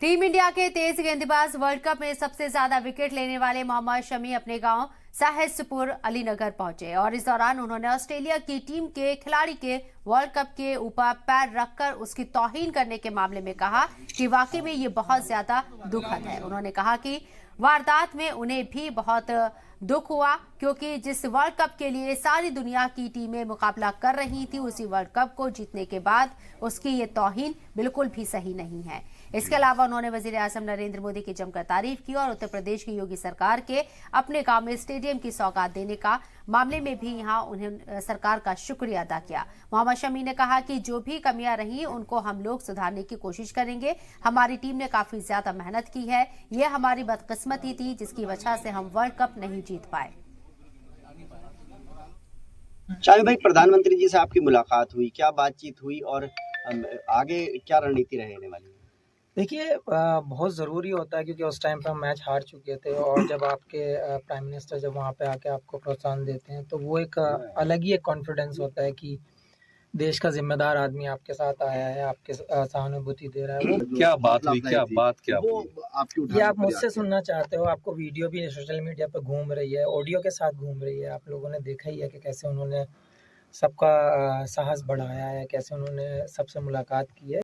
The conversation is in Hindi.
टीम इंडिया के तेज गेंदबाज वर्ल्ड कप में सबसे ज्यादा विकेट लेने वाले मोहम्मद शमी अपने गांव साहिसपुर अलीनगर पहुंचे और इस दौरान उन्होंने ऑस्ट्रेलिया की टीम के खिलाड़ी के वर्ल्ड कप के ऊपर पैर रखकर उसकी तौहीन करने के मामले में कहा कि वाकई में ये बहुत ज्यादा दुखद है। उन्होंने कहा कि वारदात में उन्हें भी बहुत दुख हुआ क्योंकि जिस वर्ल्ड कप के लिए सारी दुनिया की टीमें मुकाबला कर रही थी उसी वर्ल्ड कप को जीतने के बाद उसकी ये तौहीन बिल्कुल भी सही नहीं है। इसके अलावा उन्होंने वजीर आजम नरेंद्र मोदी की जमकर तारीफ की और उत्तर प्रदेश की योगी सरकार के अपने गांव में स्टेडियम की सौगात देने का मामले में भी यहां उन्हें सरकार का शुक्रिया अदा किया। मोहम्मद शमी ने कहा कि जो भी कमियां रही उनको हम लोग सुधारने की कोशिश करेंगे। हमारी टीम ने काफी ज्यादा मेहनत की है, ये हमारी बदकिस्मती थी जिसकी वजह से हम वर्ल्ड कप नहीं जीत पाए। शामिर भाई, प्रधानमंत्री जी से आपकी मुलाकात हुई, क्या बातचीत हुई और आगे क्या रणनीति रहने वाली है? देखिए, बहुत ज़रूरी होता है क्योंकि उस टाइम पे हम मैच हार चुके थे और जब आपके प्राइम मिनिस्टर जब वहाँ पे आके आपको प्रोत्साहन देते हैं तो वो एक अलग ही एक कॉन्फिडेंस होता है कि देश का जिम्मेदार आदमी आपके साथ आया है, आपके सहानुभूति दे रहा है। वो क्या बात हुई, क्या बात ये आप मुझसे सुनना चाहते हो? आपको वीडियो भी सोशल मीडिया पे घूम रही है, ऑडियो के साथ घूम रही है, आप लोगों ने देखा ही है कि कैसे उन्होंने सबका साहस बढ़ाया है, कैसे उन्होंने सबसे मुलाकात की है।